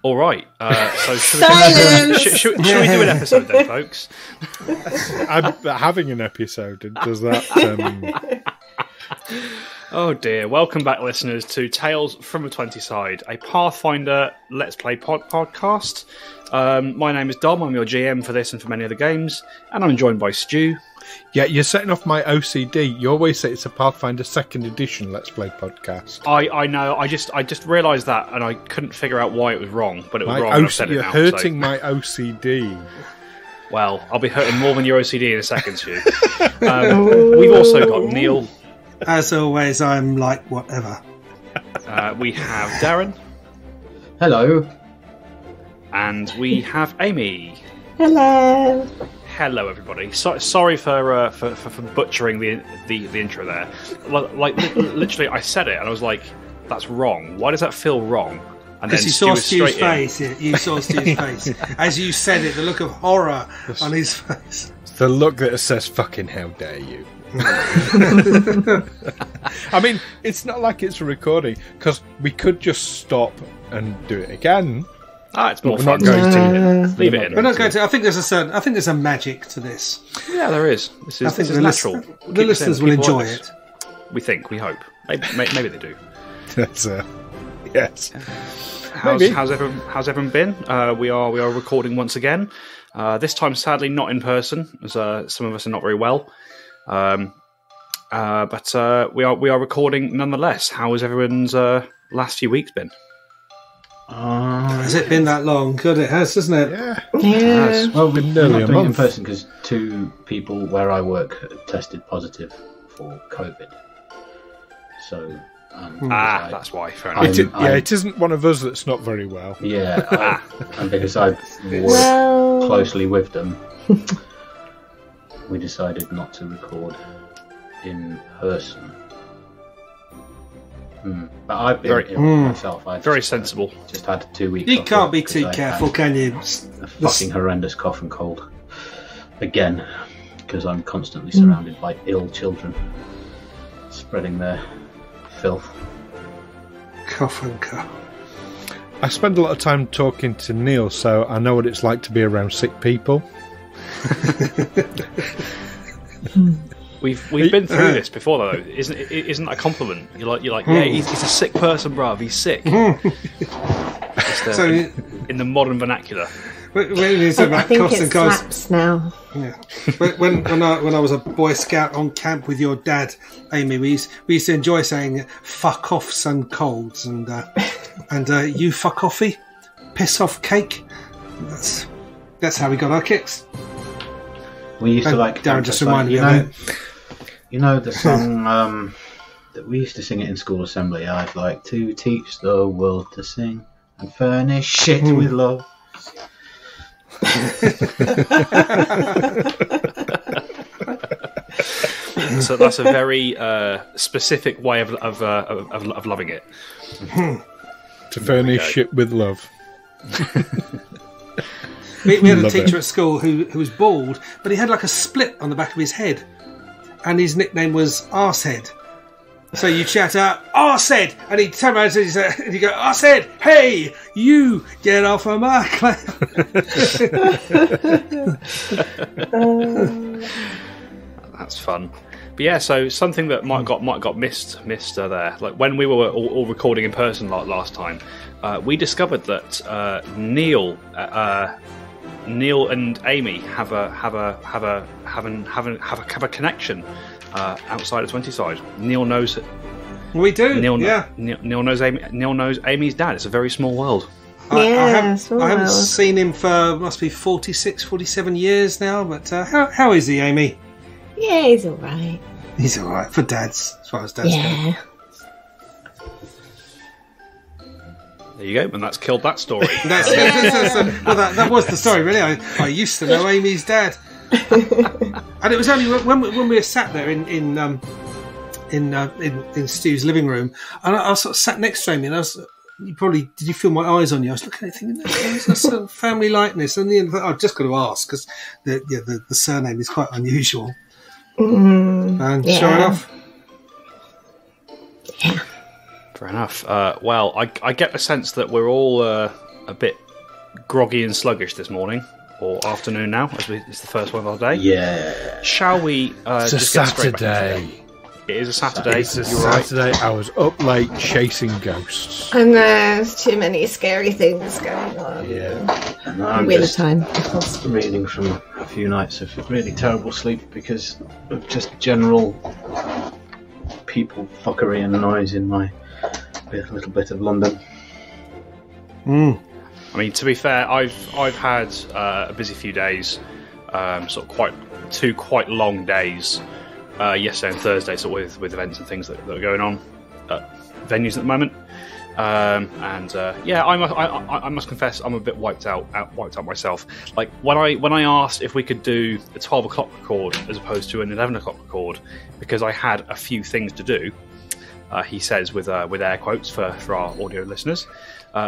All right. So should we do an episode then, folks? I'm having an episode. Does that? Oh dear. Welcome back, listeners, to Tales from a 20-Side, a Pathfinder Let's Play podcast. My name is Dom. I'm your GM for this and for many other games, and I'm joined by Stu. Yeah, you're setting off my OCD. You always say it's a Pathfinder 2nd edition Let's Play podcast. I know. I just realised that, and I couldn't figure out why it was wrong, but it was wrong. I've said it you're now, hurting my OCD. Well, I'll be hurting more than your OCD in a second, Stu. We've also got Neil. As always, I'm like whatever. We have Darren. Hello. And we have Amy. Hello. Hello, everybody. Sorry for butchering the intro there. Literally, I said it and I was like, "That's wrong. Why does that feel wrong?" And then you saw Stu's face. You saw Stu's face as you said it. The look of horror on his face. The look that says "fucking how dare you." I mean, it's not like it's a recording because we could just stop and do it again. It's more fun. Not going to leave it in. We're not going to. I think there's a magic to this. Yeah, there is. This is natural. The listeners will enjoy it. We think. We hope. Maybe they do. That's yes. How's everyone been? We are recording once again. This time, sadly, not in person, as some of us are not very well. But we are recording nonetheless. How has everyone's last few weeks been? Has it been that long? Good, it has, hasn't it? Yeah. Well, we're nearly not a doing it in month. person because 2 people where I work tested positive for COVID. So, that's why. Fair enough. It isn't one of us that's not very well. Yeah, and because I work closely with them, we decided not to record in person. But I've been ill myself. Very sensible. Just had 2 weeks. You can't be too careful, can you? A fucking horrendous cough and cold. Again, because I'm constantly surrounded by ill children spreading their filth. Cough and cough. I spend a lot of time talking to Neil, so I know what it's like to be around sick people. We've been through this before, though. Isn't that a compliment? You're like, yeah, he's a sick person, bruv. He's sick. In the modern vernacular. When you talk about coughs and colds, slaps now. Yeah. When I was a Boy Scout on camp with your dad, Amy, we used to enjoy saying "fuck offs" and colds, and you fuck offy, piss off cake. That's how we got our kicks. We used to like Darren just reminded me of it. You know the song that we used to sing it in school assembly. I'd like to teach the world to sing and furnish it with love. So that's a very specific way of loving it. To furnish it with love. We had a teacher at school who was bald, but he had like a split on the back of his head, and his nickname was Arsehead. So you'd shout out, Arsehead! And he'd turn around and he'd go, Arsehead, hey, you get off of my class. That's fun. But yeah, so something that might got missed there. Like when we were all recording in person last time, we discovered that Neil and Amy have a connection outside of 20-Side. Neil knows it. We do. Neil knows Amy. Neil knows Amy's dad. It's a very small world. I haven't seen him for must be 46, 47 years now. But how is he, Amy? Yeah, he's all right. He's all right for dads, as far as dads go. There you go, and that's killed that story. Well, that was the story, really. I used to know Amy's dad, and it was only when we were sat there in Stu's living room, and I sort of sat next to Amy, and did you feel my eyes on you? I was looking at it thinking, that's a family likeness, and then I've just got to ask because the surname is quite unusual. And sure enough, Fair enough. Well, I get the sense that we're all a bit groggy and sluggish this morning, or afternoon now, as it's the first one of our day. Yeah. Shall we It's a just get straight back into Saturday. it? It is a Saturday. It's a You're right. Saturday. I was up late chasing ghosts. And there's too many scary things going on. Yeah. And I'm Winter just time, of course. reading from a few nights of really terrible sleep because of just general people fuckery and noise in my little bit of London. Mm. I mean, to be fair, I've had a busy few days, sort of two quite long days. Yesterday and Thursday, so with events and things that are going on at venues at the moment. Yeah, I must confess, I'm a bit wiped out myself. Like when I asked if we could do a 12 o'clock record as opposed to an 11 o'clock record because I had a few things to do. He says with air quotes for our audio listeners.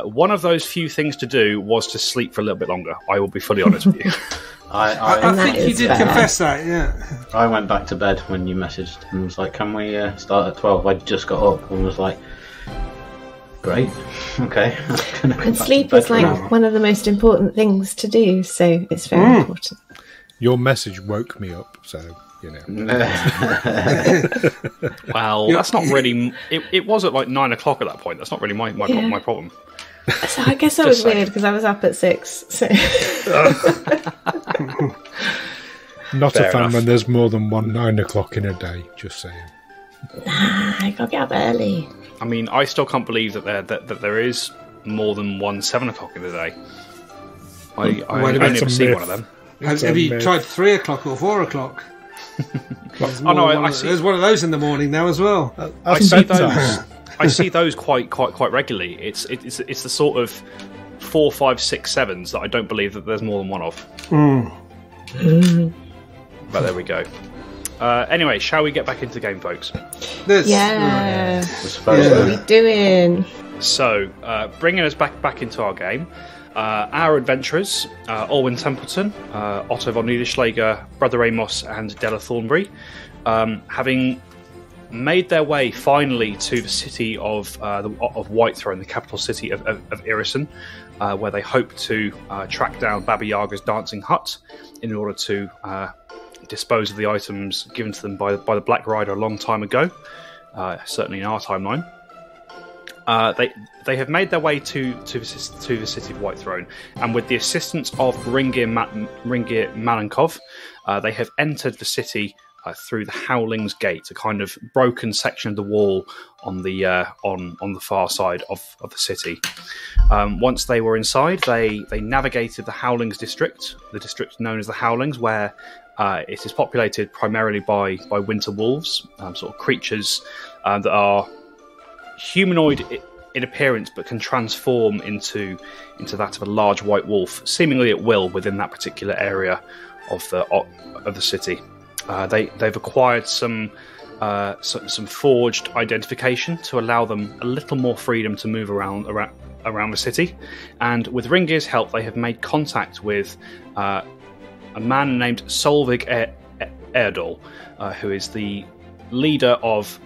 One of those few things to do was to sleep for a little bit longer. I will be fully honest with you. I think you did confess that, yeah. I went back to bed when you messaged and was like, can we start at 12? I just got up and was like, great, okay. And sleep is like one of the most important things to do, so it's very important. Your message woke me up, so, you know. Well, that's not really... It was at like 9 o'clock at that point. That's not really my problem. So I guess that was weird because I was up at 6. So. Not Fair a fan enough. when there's more than one 9 o'clock in a day, just saying. I gotta get up early. I mean, I still can't believe that there is more than one 7 o'clock in the day. I never see one of them. Have you tried 3 o'clock or 4 o'clock? There's one of those in the morning now as well. I see those. I see those quite regularly. It's the sort of 4, 5, 6, 7s that I don't believe that there's more than one of. But there we go. Anyway, shall we get back into the game, folks? Yeah. What are we doing? So, bringing us back into our game, our adventurers, Alwyn Templeton, Otto von Niederschläger, Brother Amos, and Della Thornbury, having made their way finally to the city of Whitethrone, the capital city of Irison, where they hope to track down Baba Yaga's dancing hut in order to dispose of the items given to them by the Black Rider a long time ago, certainly in our timeline. They have made their way to the city of Whitethrone, and with the assistance of Ringir Malenkov, they have entered the city through the Howling's Gate, a kind of broken section of the wall on the far side of the city. Once they were inside, they navigated the Howlings district, the district known as the Howlings, where it is populated primarily by winter wolves, sort of creatures that are humanoid in appearance but can transform into that of a large white wolf, seemingly at will within that particular area of the city. They've acquired some forged identification to allow them a little more freedom to move around the city, and with Ringir's help, they have made contact with a man named Solvig Erdol, who is the leader of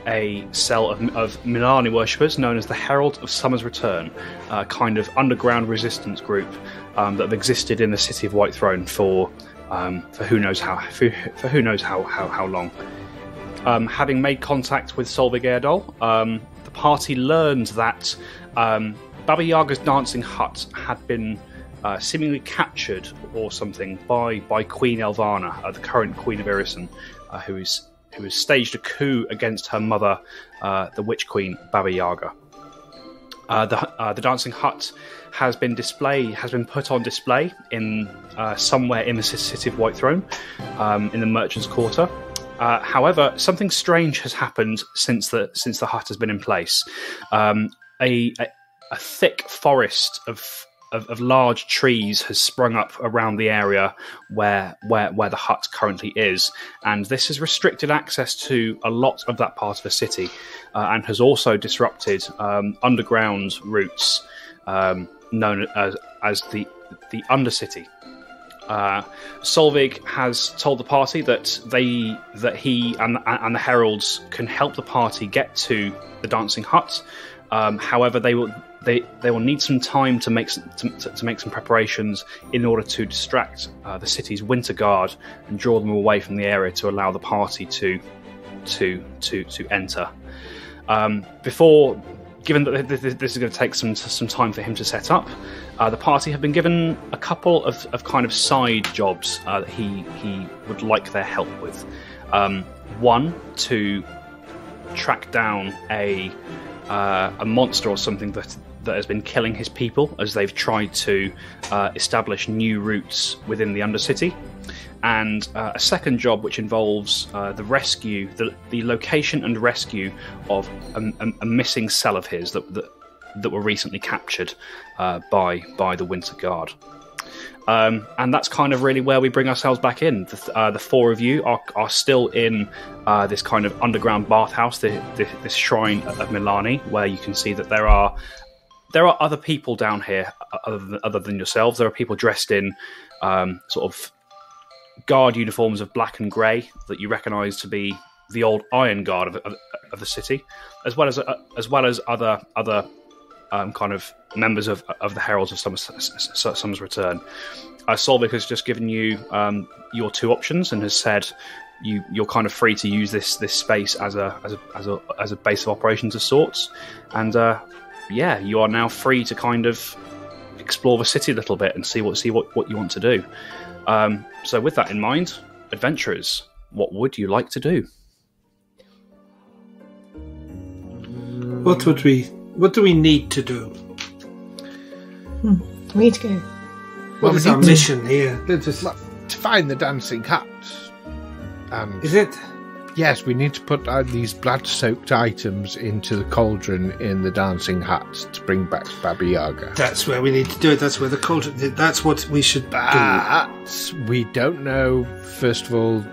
a cell of Milani worshippers known as the Herald of Summer's Return, a kind of underground resistance group that have existed in the city of Whitethrone for who knows how long. Having made contact with Solvig Erdol, the party learned that Baba Yaga's dancing hut had been seemingly captured or something by Queen Elvana, the current Queen of Irison, who has staged a coup against her mother, the Witch Queen Baba Yaga. The dancing hut has been put on display in somewhere in the city of Whitethrone, in the Merchant's Quarter. However, something strange has happened since the hut has been in place. A thick forest of large trees has sprung up around the area where the hut currently is, and this has restricted access to a lot of that part of the city, and has also disrupted underground routes known as the Undercity. Solvig has told the party that he and the heralds can help the party get to the dancing hut. However, they will need some time to make some preparations in order to distract the city's winter guard and draw them away from the area to allow the party to enter. Given that this is going to take some time for him to set up, the party have been given a couple of kind of side jobs that he would like their help with. One, to track down a monster or something that has been killing his people as they've tried to establish new routes within the Undercity. And a second job which involves the location and rescue of a missing cell of his that were recently captured by the Winter Guard. And that's kind of really where we bring ourselves back in. The four of you are still in this kind of underground bathhouse, this shrine of Milani, where you can see that there are other people down here other than yourselves. There are people dressed in sort of guard uniforms of black and grey that you recognise to be the old Iron Guard of the city, as well as other kind of members of the Heralds of Summer's Return. Solvik has just given you your two options and has said you're kind of free to use this space as a base of operations of sorts, and you are now free to kind of explore the city a little bit and see what you want to do. So with that in mind, adventurers, what would you like to do? What do we need to do? We need to go. What is our mission here? To find the dancing hut. And is it? Yes, we need to put these blood-soaked items into the cauldron in the dancing hut to bring back Baba Yaga. That's where we need to do it. That's where the cauldron... That's what we should do. We don't know, first of all,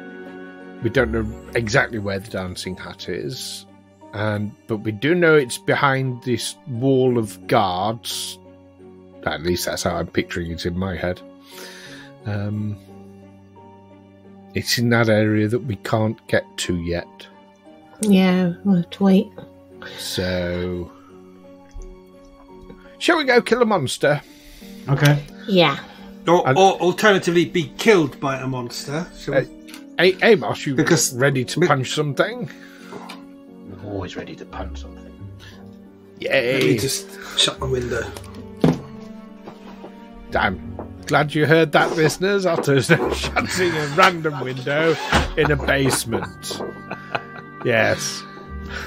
we don't know exactly where the dancing hut is. But we do know it's behind this wall of guards. At least that's how I'm picturing it in my head. It's in that area that we can't get to yet. Yeah, we'll have to wait. So, shall we go kill a monster? Okay. Yeah. Or alternatively, be killed by a monster. Amos, you ready to punch something? I'm always ready to punch something. Yay! Let me just shut my window. I'm glad you heard that, listeners. Otter's shutting a random window in a basement. Yes.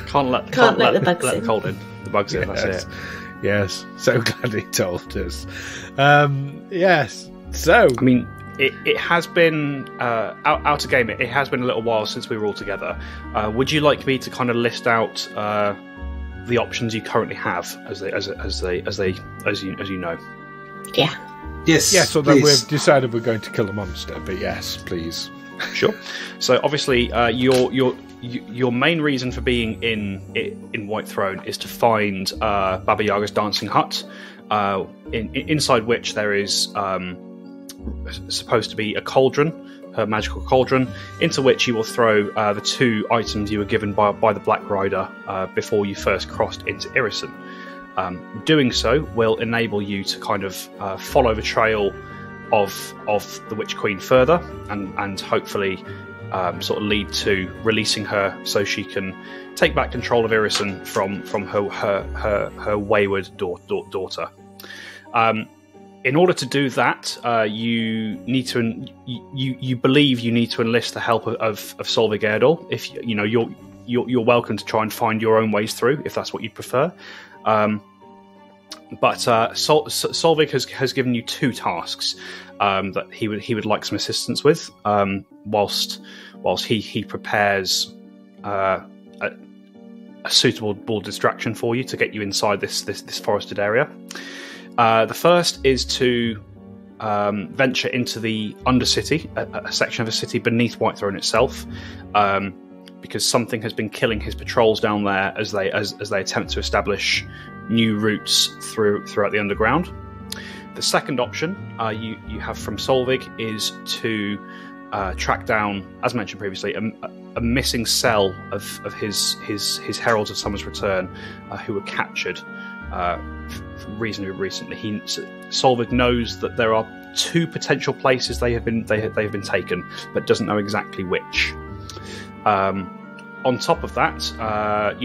Can't let the cold in. The bugs in, that's it. Yes. So glad he told us. Yes. So, I mean, it has been out of game. It has been a little while since we were all together. Would you like me to kind of list out the options you currently have as you know? Yeah. Yes, although we've decided we're going to kill a monster, but yes, please. Sure. So obviously, your main reason for being in White Throne is to find Baba Yaga's dancing hut, inside which there is supposed to be a cauldron, her magical cauldron, into which you will throw the two items you were given by the Black Rider before you first crossed into Irrison. Doing so will enable you to kind of follow the trail of the Witch Queen further, and hopefully sort of lead to releasing her so she can take back control of Irrison from her wayward daughter. In order to do that, you need to you believe you need to enlist the help of Solvig Erdal. If you know you're welcome to try and find your own ways through if that's what you prefer. But Solvig has given you two tasks that he would like some assistance with, whilst he prepares a suitable distraction for you to get you inside this forested area. The first is to venture into the Undercity, a section of the city beneath White Throne itself, because something has been killing his patrols down there as they attempt to establish new routes throughout the underground. The second option you have from Solvig is to track down, as mentioned previously, a missing cell of his Heralds of Summer's Return, who were captured reasonably recently. Solvig knows that there are 2 potential places they have been taken, but doesn't know exactly which. On top of that,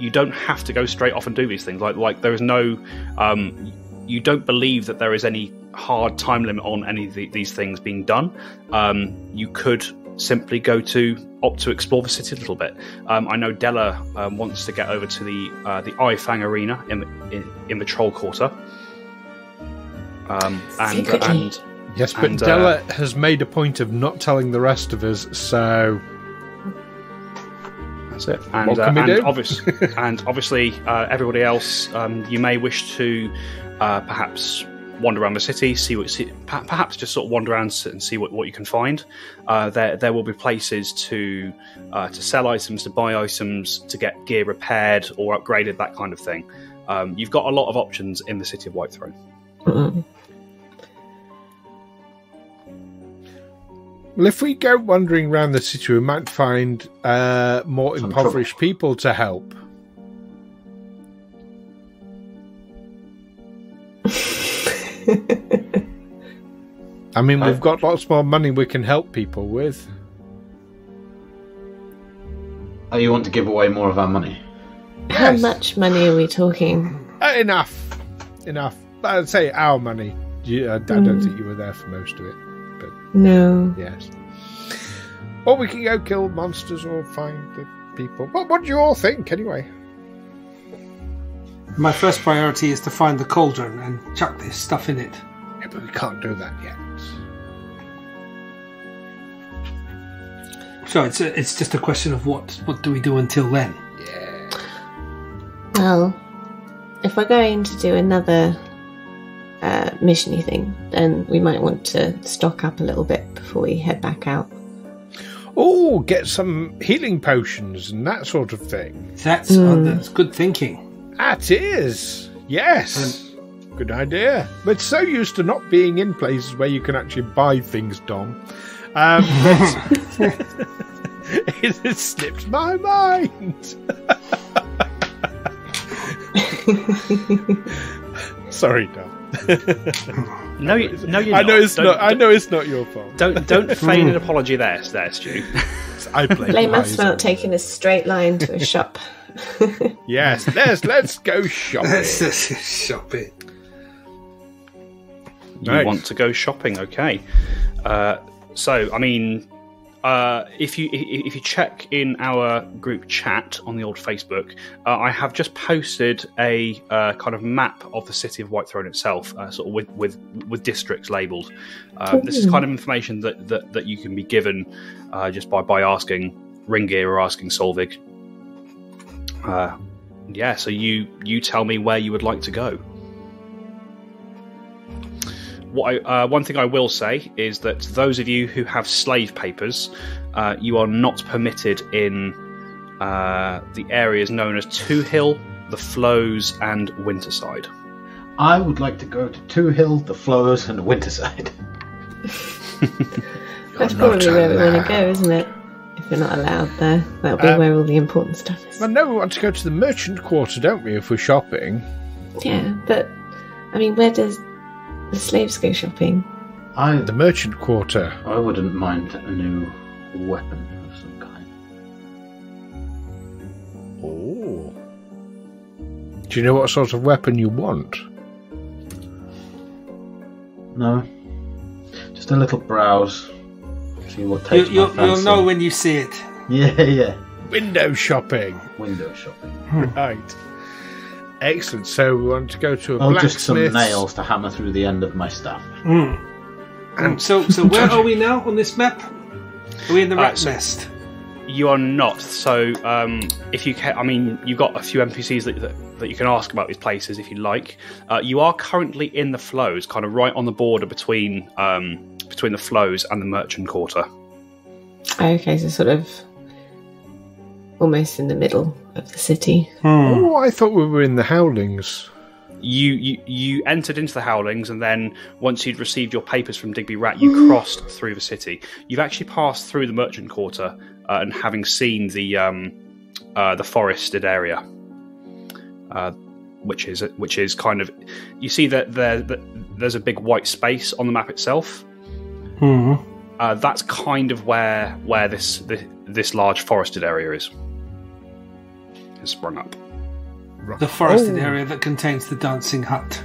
you don't have to go straight off and do these things. Like there is no, you don't believe that there is any hard time limit on any of these things being done. You could simply opt to explore the city a little bit. I know Della wants to get over to the Ifang Arena in the Troll Quarter. Yes, but Della has made a point of not telling the rest of us, so that's it. What can we do? Obviously, everybody else, you may wish to perhaps wander around the city, perhaps just sort of wander around and see what you can find. There will be places to sell items, to buy items, to get gear repaired or upgraded, that kind of thing. You've got a lot of options in the city of Whitethrone. Mm-hmm. Well, if we go wandering around the city, we might find more impoverished people to help. I mean, we've got lots more money we can help people with. Oh, you want to give away more of our money? How much money are we talking? Enough. I'd say our money. I don't think you were there for most of it. But no. Yes. Or we can go kill monsters or find the people. What do you all think, anyway? My first priority is to find the cauldron and chuck this stuff in it. Yeah, but we can't do that yet. So it's just a question of what do we do until then? Yeah. Well, if we're going to do another mission-y thing, then we might want to stock up a little bit before we head back out. Oh, get some healing potions and that sort of thing. That's good thinking. That is. Yes. Good idea. We're so used to not being in places where you can actually buy things, Dom. It slipped my mind. Sorry, Dom. No, you're not. I know it's not your fault. Don't feign an apology there, Stu. I blame us for not taking a straight line to a shop. Yes, let's go shopping. Let's shopping. You want to go shopping, okay? So, I mean, if you check in our group chat on the old Facebook, I have just posted a kind of map of the city of Whitethrone itself, sort of with districts labelled. This is kind of information that you can be given just by asking Ringgear or asking Solvig. So you tell me where you would like to go. One thing I will say is that those of you who have slave papers, you are not permitted in the areas known as Two Hill, the Flows, and Winterside. I would like to go to Two Hill, the Flows, and Winterside. That's probably where we want to go, isn't it? If we're not allowed there, that'll be where all the important stuff is. Well, no, we want to go to the merchant quarter, don't we, if we're shopping? Yeah, but, I mean, where does the slaves go shopping? The merchant quarter. I wouldn't mind a new weapon of some kind. Oh. Do you know what sort of weapon you want? No. Just a little browse. See what takes my fancy. You'll know when you see it. Yeah. Window shopping. Right. Excellent. So we want to go to a blacksmith. Just some nails to hammer through the end of my staff. And so where are we now on this map? Are we in the rat's nest? You are not. So if you can, I mean, you've got a few NPCs that you can ask about these places if you like. You are currently in the Flows, kind of right on the border between the Flows and the Merchant Quarter. Okay, so sort of almost in the middle of the city. Oh, I thought we were in the Howlings. You entered into the Howlings, and then once you'd received your papers from Digby Rat, you crossed through the city. You've actually passed through the merchant quarter, and having seen the forested area, which is kind of, you see that there's a big white space on the map itself. That's kind of where this large forested area is. Has sprung up. The forested area that contains the dancing hut.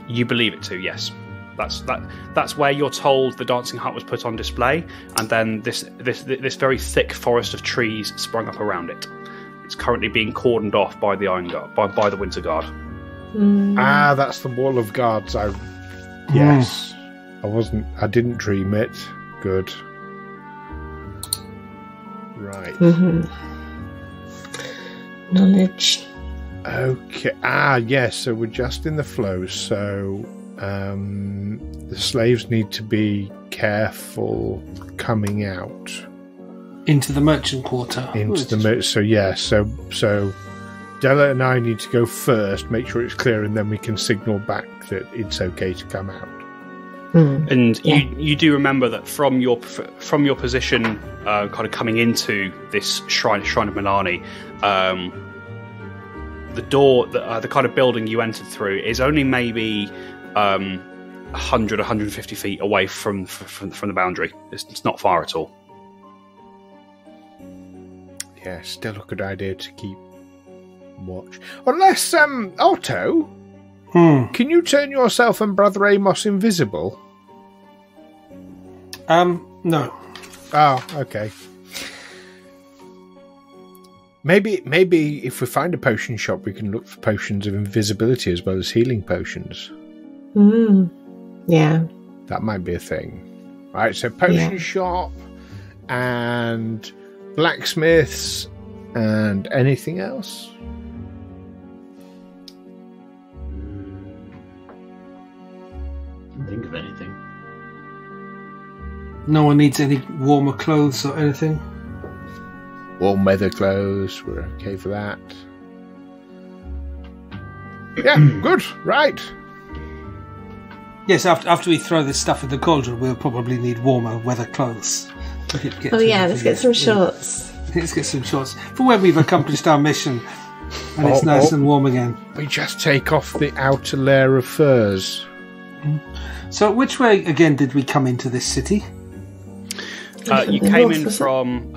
You believe it to, yes. That's where you're told the dancing hut was put on display, and then this very thick forest of trees sprung up around it. It's currently being cordoned off by the Iron Guard, by the Winter Guard. Ah, that's the wall of guards. Yes. I didn't dream it. Good. Right. Knowledge. Okay. Yes. So we're just in the flow. So the slaves need to be careful coming out into the merchant quarter. So Della and I need to go first, make sure it's clear, and then we can signal back that it's okay to come out. And you do remember that from your position, kind of coming into this shrine of Milani, the door, the kind of building you entered through, is only maybe 100, 150 feet away from the boundary. It's not far at all. Yeah, still a good idea to keep watch. Unless, Otto, can you turn yourself and Brother Amos invisible? No. Oh, okay. Maybe if we find a potion shop, we can look for potions of invisibility as well as healing potions. Yeah. That might be a thing. Right, so potion shop and blacksmiths and anything else? Can't think of anything. No one needs any warmer clothes or anything? Warm weather clothes, we're okay for that. Yeah, good, right. Yes, after we throw this stuff in the cauldron, we'll probably need warmer weather clothes. Let's get some shorts. Let's get some shorts. For when we've accomplished our mission and it's nice and warm again. We just take off the outer layer of furs. So which way, again, did we come into this city? You came in from,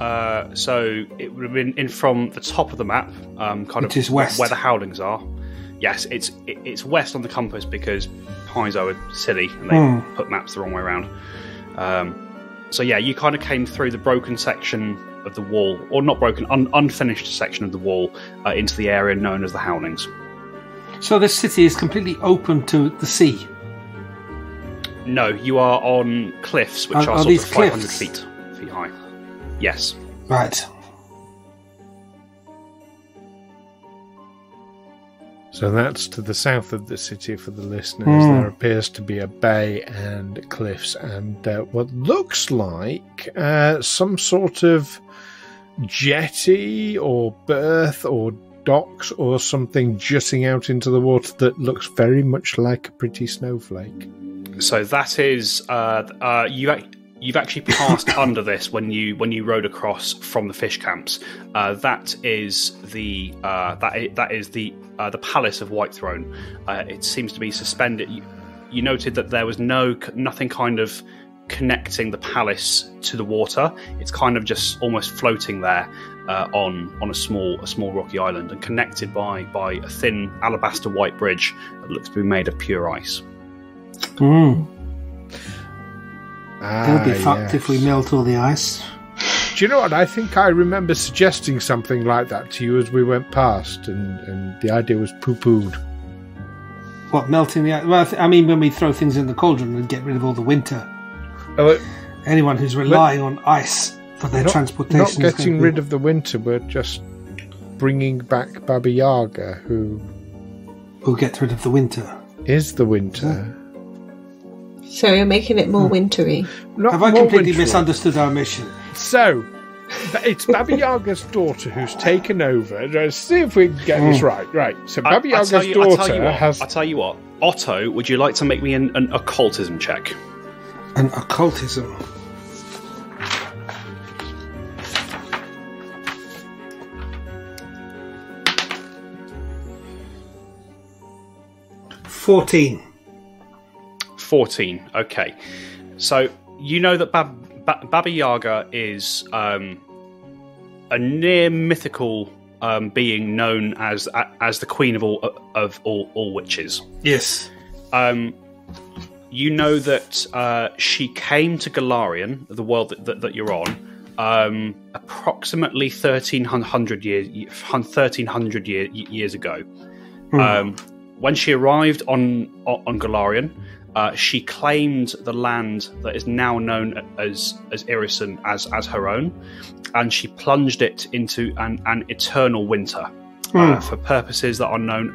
so it would have been in from the top of the map, Which is west. Where the Howlings are. Yes, it's west on the compass because Paizo are silly and they put maps the wrong way around. So yeah, you kind of came through the broken section of the wall, or not broken, unfinished section of the wall, into the area known as the Howlings. So this city is completely open to the sea? No, you are on cliffs, which are sort of 500 feet high. Yes. Right. So that's to the south of the city for the listeners. There appears to be a bay and cliffs and what looks like some sort of jetty or berth or docks or something jutting out into the water that looks very much like a pretty snowflake. So that is you've actually passed under this when you rode across from the fish camps. That is the Palace of Whitethrone. It seems to be suspended. You noted that there was nothing kind of connecting the palace to the water. It's kind of just almost floating there on a small rocky island and connected by a thin alabaster white bridge that looks to be made of pure ice. It'll be fucked if we melt all the ice. Do you know what? I think I remember suggesting something like that to you as we went past, and the idea was poo-pooed. What, melting the ice? Well, I mean, when we throw things in the cauldron and get rid of all the winter. Anyone who's relying on ice for their transportation. Not getting rid of the winter, we're just bringing back Baba Yaga, who gets rid of the winter. Is the winter. So you're making it more wintry. Have I completely misunderstood our mission? So, It's Baba Yaga's daughter who's taken over. Let's see if we can get this right. Right. So Baba Yaga's daughter has. I'll tell you what. Otto, would you like to make me an occultism check? An occultism. $14. 14. Okay. So you know that Baba Yaga is a near mythical being known as the queen of all witches. Yes. You know that she came to Galarian, the world that you're on, approximately 1300 years ago. When she arrived on Galarian, she claimed the land that is now known as Irison as her own, and she plunged it into an eternal winter for purposes that are known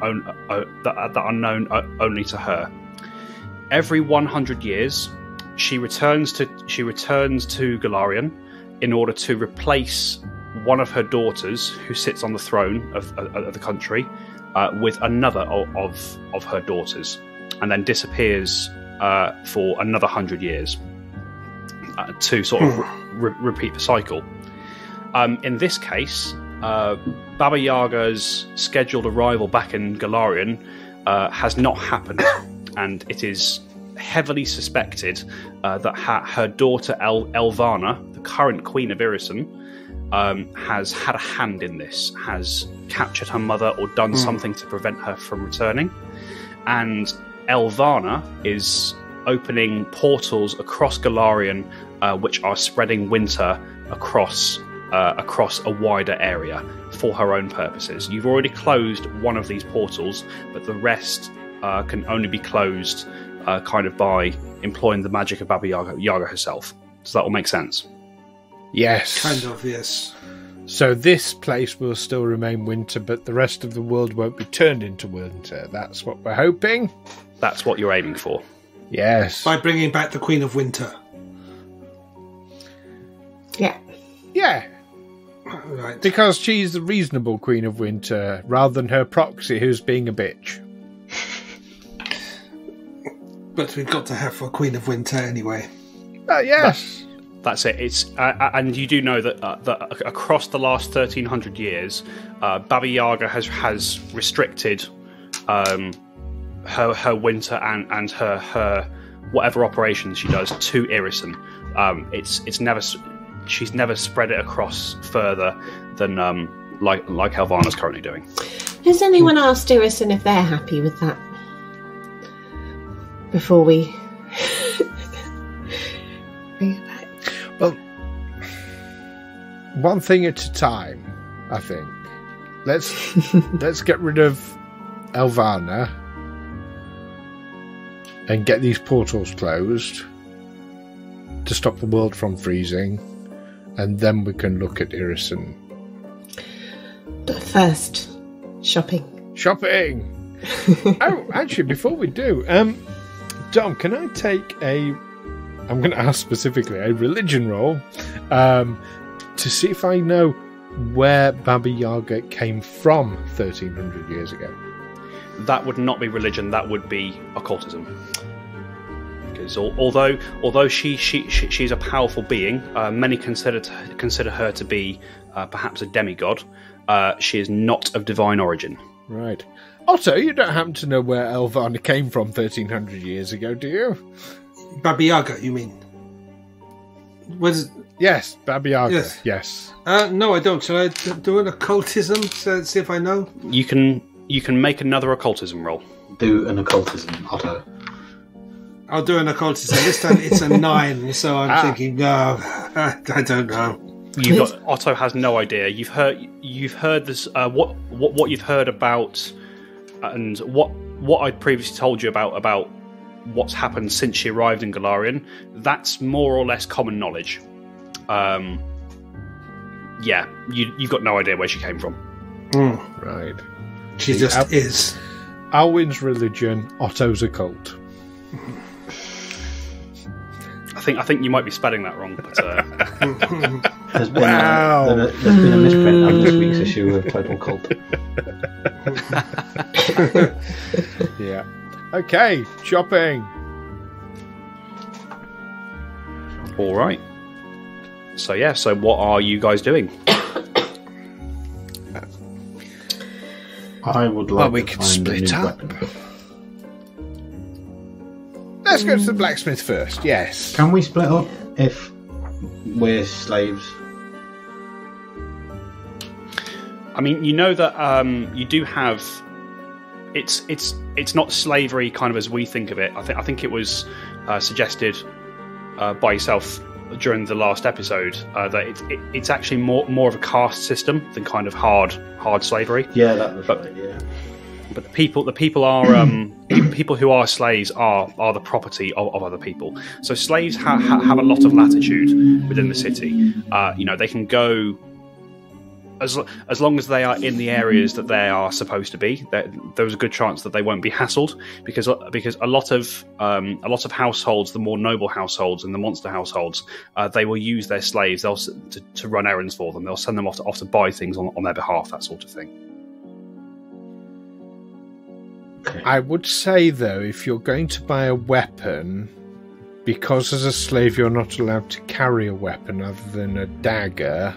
only to her. Every 100 years, she returns to Galarian in order to replace one of her daughters, who sits on the throne of the country, with another of her daughters, and then disappears for another 100 years to sort of repeat the cycle. In this case, Baba Yaga's scheduled arrival back in Galarian has not happened, and it is heavily suspected that her daughter Elvana, the current Queen of Irison, has had a hand in this, has captured her mother or done something to prevent her from returning. And Elvana is opening portals across Galarian, which are spreading winter across a wider area for her own purposes. You've already closed one of these portals, but the rest can only be closed kind of by employing the magic of Baba Yaga herself. Does that all make sense? Yes. Kind of, yes. So this place will still remain winter, but the rest of the world won't be turned into winter. That's what we're hoping. That's what you're aiming for. Yes. By bringing back the Queen of Winter. Yeah. Yeah. Right. Because she's the reasonable Queen of Winter, rather than her proxy who's being a bitch. But we've got to have a Queen of Winter anyway. Yes. That's it. It's and you do know that across the last 1300 years, Baba Yaga has restricted her winter and her whatever operations she does to Irison. She's never spread it across further than like Elvana's currently doing. Has anyone asked Irison if they're happy with that? Before we bring it back. Well, one thing at a time, I think. Let's get rid of Elvana and get these portals closed to stop the world from freezing, and then we can look at Irison. But first, shopping. Shopping! Oh, actually, before we do, Dom, can I take I'm going to ask specifically a religion roll to see if I know where Baba Yaga came from 1300 years ago. That would not be religion. That would be occultism. Because although she's a powerful being, many consider her to be perhaps a demigod. She is not of divine origin. Right. Otto, you don't happen to know where Elvana came from 1300 years ago, do you? Baba Yaga, you mean? Yes, Baba Yaga. Yes. Yes. No, I don't. Shall I do an occultism to see if I know? You can make another occultism roll. Do an occultism, Otto. I'll do an occultism. This time it's a 9, so I'm thinking, no, I don't know. Otto has no idea. You've heard this. What you've heard about, and what I'd previously told you about what's happened since she arrived in Galarian. That's more or less common knowledge. Yeah, you've got no idea where she came from. Right. She just is. Alwyn's religion, Otto's occult. I think you might be spelling that wrong. But, there's been a misprint on this week's issue of Total Cult. Yeah. Okay, shopping. All right. So what are you guys doing? I would like we to could find split a new up. weapon. Let's go to the blacksmith first. Yes. Can we split up if we're slaves? I mean, you know that you do have. It's not slavery kind of as we think of it. I think it was suggested by yourself during the last episode that it's actually more of a caste system than kind of hard slavery. Yeah, that was right. Yeah. But the people are people who are slaves are the property of other people. So slaves have a lot of latitude within the city. They can go as long as they are in the areas that they are supposed to be. There's a good chance that they won't be hassled because a lot of households, the more noble households and the monster households, they will use their slaves to run errands for them. They'll send them off to buy things on their behalf, that sort of thing. I would say, though, if you're going to buy a weapon, because as a slave you're not allowed to carry a weapon other than a dagger,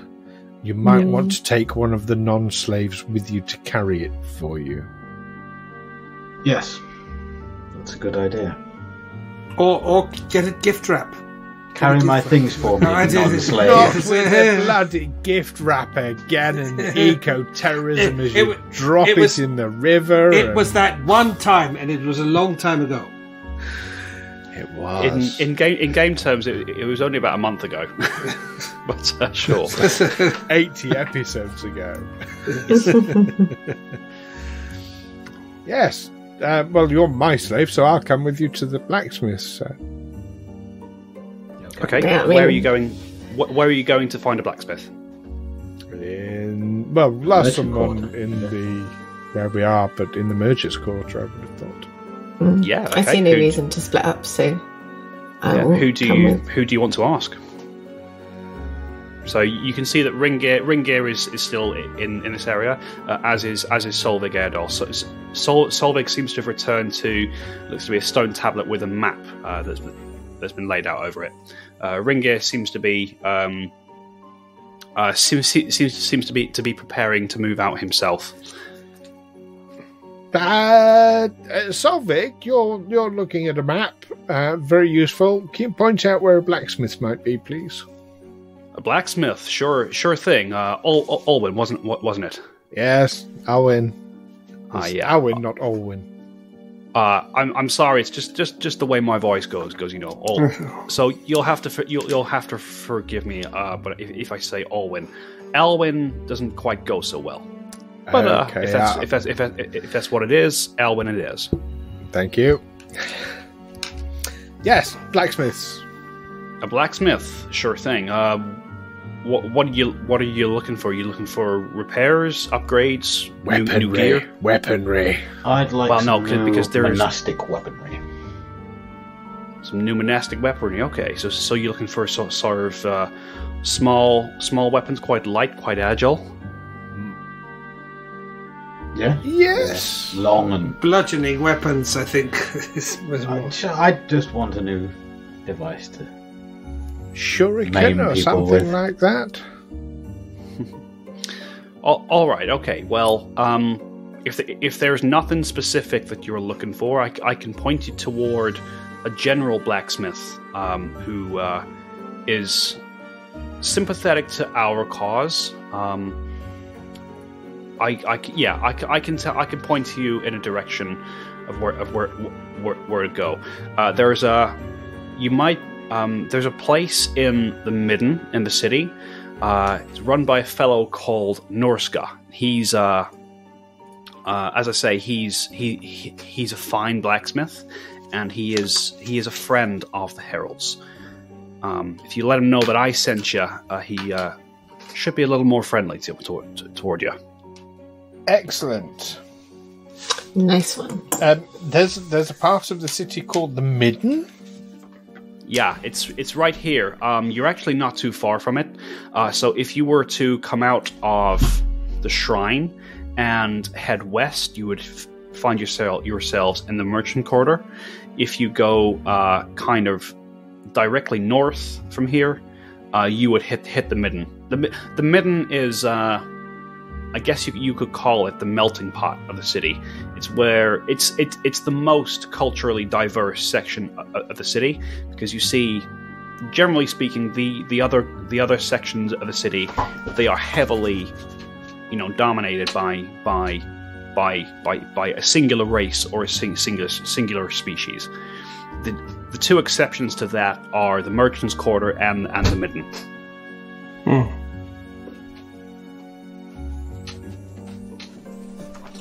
you might want to take one of the non-slaves with you to carry it for you. Yes, that's a good idea. Or get a gift wrap. Carry my things for me, non-slave. Not with a bloody gift wrap again and eco-terrorism as you drop it in the river. It was that one time, and it was a long time ago. It was. In game terms, it was only about a month ago. But sure. 80 episodes ago. Yes. Well, you're my slave, so I'll come with you to the blacksmith's. Okay. Yeah, where are you going? Where are you going to find a blacksmith? Last someone in the where we are, but in the Merchant's Quarter, I would have thought. Yeah, okay. I see no reason to split up, so who do you want to ask? So you can see that Ringgear is still in this area, as is Solvig Erdal. So Solvig seems to have returned to looks to be a stone tablet with a map that's been laid out over it. Ringgear seems to be to be preparing to move out himself. Solvig, you're looking at a map. Very useful. Can you point out where a blacksmith might be, please? A blacksmith, sure thing. Olwyn, wasn't it? Yes, Alwyn. Yeah, Alwyn, not Olwyn. I'm sorry. It's just the way my voice goes. So you'll have to forgive me. But if I say Olwyn, Elwyn doesn't quite go so well. But okay, if that's what it is, Elwyn it is. Thank you. Yes, blacksmiths. A blacksmith, sure thing. What are you looking for? Are you looking for repairs, upgrades, new gear? Weaponry. I'd like because there's monastic weaponry. Some new monastic weaponry. Okay, so you're looking for sort of small weapons, quite light, quite agile. Yeah. Yes. Long and bludgeoning weapons. I think I just want a new device to. Shuriken or something like that. All right. Okay. Well, if there's nothing specific that you're looking for, I can point you toward a general blacksmith who is sympathetic to our cause. I can point you in a direction of where to go. There's a place in the midden in the city. It's run by a fellow called Norska. He's as I say, he's a fine blacksmith, and he is a friend of the heralds. If you let him know that I sent you, he should be a little more friendly toward you. Excellent. Nice one. There's a part of the city called the Midden. Yeah, it's right here. You're actually not too far from it. So if you were to come out of the shrine and head west, you would find yourselves in the merchant quarter. If you go kind of directly north from here, you would hit the midden. The midden is, I guess you could call it the melting pot of the city. It's where it's the most culturally diverse section of the city, because you see, generally speaking, the other sections of the city, they are heavily, dominated by a singular race or a singular species. The two exceptions to that are the merchant's quarter and the midden.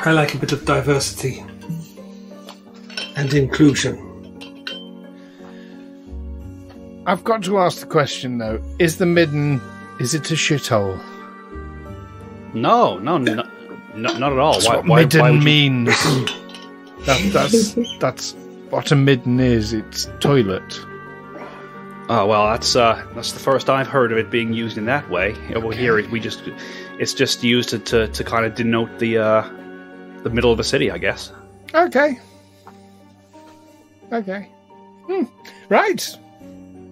I like a bit of diversity and inclusion. I've got to ask the question though: is the midden? Is it a shithole? No, not at all. That's what midden means. That's what a midden is. It's toilet. Oh well, that's the first I've heard of it being used in that way. Well, here it's just used to kind of denote the middle of the city, I guess. Okay. Right.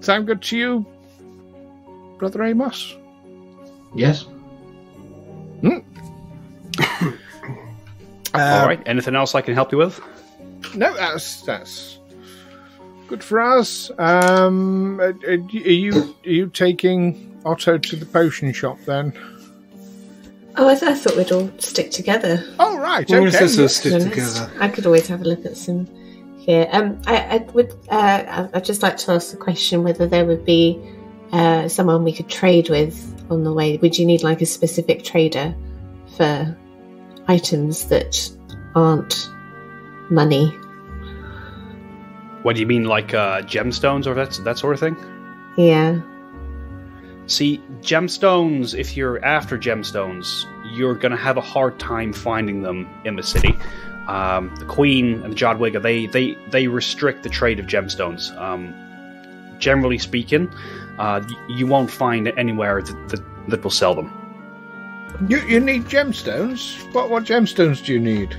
Sound good to you, Brother Amos? Yes. All right. Anything else I can help you with? No, that's good for us. Are you taking Otto to the potion shop then? Oh, I thought we'd all stick together. Oh, right. Or Okay. is this stick together? I could always have a look at some here. I'd just like to ask the question whether there would be someone we could trade with on the way. Would you need like a specific trader for items that aren't money? What do you mean, like gemstones or that sort of thing? Yeah. See, gemstones, if you're after gemstones, you're going to have a hard time finding them in the city. The Queen and the Jadwiga, they restrict the trade of gemstones. Generally speaking, you won't find it anywhere that will sell them. You need gemstones? What gemstones do you need?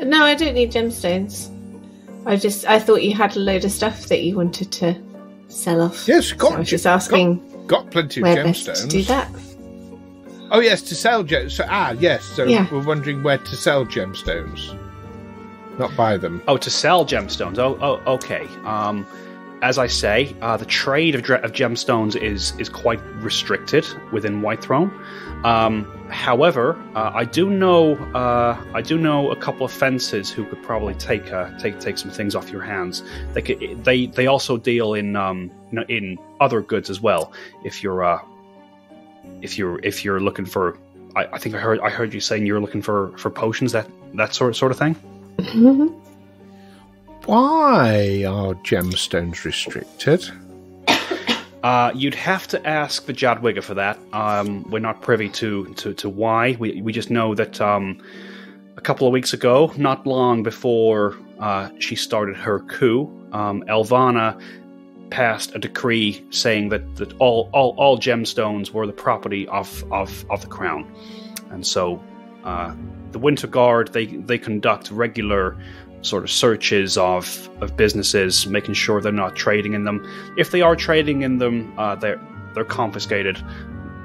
No, I don't need gemstones. I thought you had a load of stuff that you wanted to sell off. Yes, I was just asking. Got plenty of where gemstones. best to do that. Oh yes, to sell gemstones. Yes. So Yeah. we're wondering where to sell gemstones, not buy them. Oh, to sell gemstones. Oh, okay. As I say, the trade of gemstones is quite restricted within Whitethrone. However, I do know a couple of fences who could probably take some things off your hands. They also deal in other goods as well. If you're looking for, I think I heard you saying you're looking for potions, that sort of thing. Mm-hmm. Why are gemstones restricted? You'd have to ask the Jadwiga for that. We're not privy to why. We just know that a couple of weeks ago, not long before she started her coup, Elvana passed a decree saying that all gemstones were the property of the crown, and so the Winter Guard they conduct regular sort of searches of businesses, making sure they're not trading in them. If they are trading in them, they're confiscated,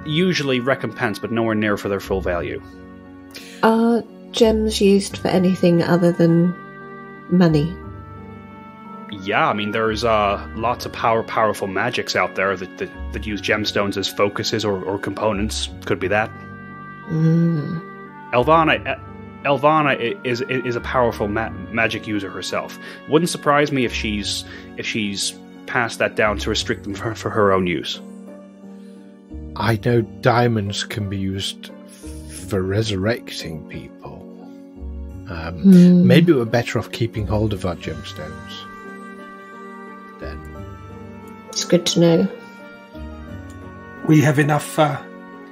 usually recompensed, but nowhere near for their full value. Are gems used for anything other than money? Yeah, I mean, there's lots of powerful magics out there that use gemstones as focuses or components. Could be that. Elvana is a powerful magic user herself. Wouldn't surprise me if she's passed that down to restrict them for her own use. I know diamonds can be used for resurrecting people. Maybe we're better off keeping hold of our gemstones. Then It's good to know. We have enough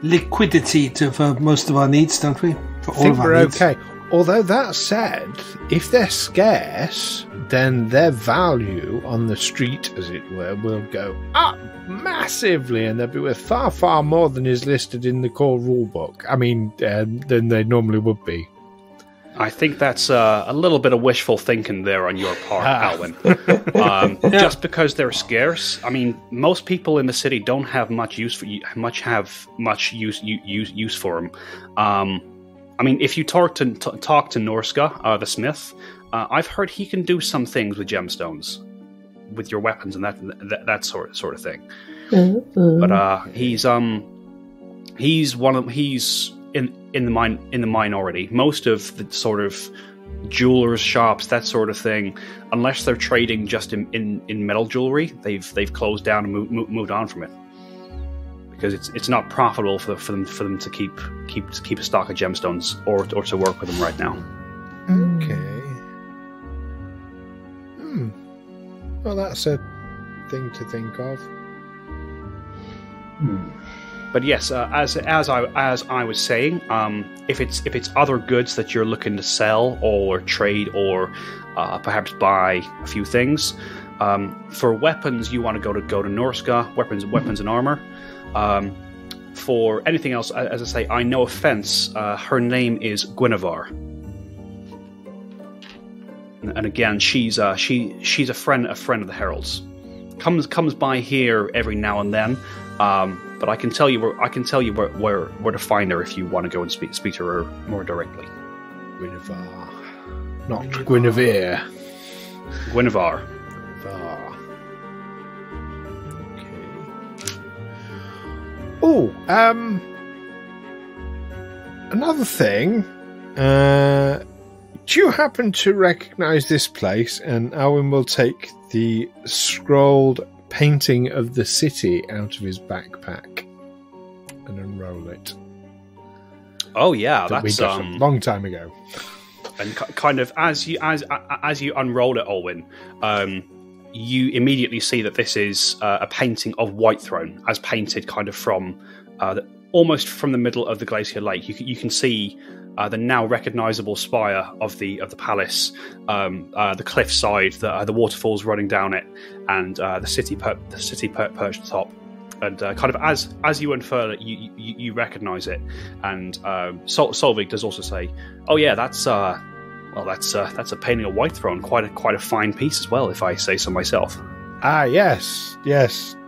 liquidity for most of our needs, don't we? For all I think of our we're needs. okay. Although that said, if they're scarce, then their value on the street, as it were, will go up massively, and they'll be worth far, far more than is listed in the core rulebook. I mean, than they normally would be. I think that's a little bit of wishful thinking there on your part, Alwyn. Just because they're scarce, I mean, most people in the city don't have much use for use for them. I mean, if you talk to Norska, the smith, I've heard he can do some things with gemstones, with your weapons and that sort of thing. Mm-hmm. But he's in the minority. Most of the sort of jewelers' shops, that sort of thing, unless they're trading just in metal jewelry, they've closed down and moved on from it, because it's not profitable for them to keep a stock of gemstones or to work with them right now. Okay. Well, that's a thing to think of. But yes, as I was saying, if it's other goods that you're looking to sell or trade or perhaps buy a few things, for weapons you want to go to Norska, weapons and armor. For anything else, as I say, I no offense, her name is Guinevere, and again, she's a friend of the heralds. Comes by here every now and then. But I can tell you where to find her if you want to go and speak to her more directly. Guinevere, not Guinevere. Guinevere. Okay. Oh, another thing. Do you happen to recognise this place? And Alwyn will take the scrolled painting of the city out of his backpack and unroll it. Oh yeah, that that's we got a long time ago. And kind of as you unroll it, Alwyn, you immediately see that this is a painting of Whitethrone, as painted kind of from almost from the middle of the Glacier Lake. You can see the now recognisable spire of the palace, the cliffside, the waterfalls running down it, and the city perched atop. And kind of as you unfurl it, you recognise it. And Solvig does also say, "Oh yeah, that's a painting of Whitethrone. Quite a fine piece as well, if I say so myself." Ah, yes.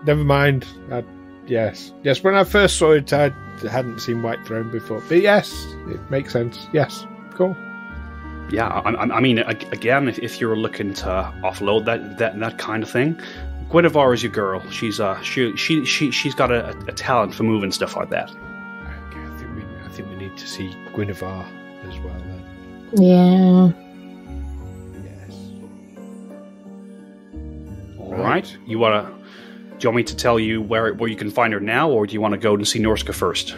Never mind. Yes. When I first saw it, I hadn't seen Whitethrone before, but yes, it makes sense. Yes, cool. Yeah, I mean, again, if you're looking to offload that kind of thing, Guinevere is your girl. She's got a talent for moving stuff like that. Okay, I think we need to see Guinevere as well then. Yeah. Yes. All right. Do you want me to tell you where you can find her now, or do you want to go and see Norska first?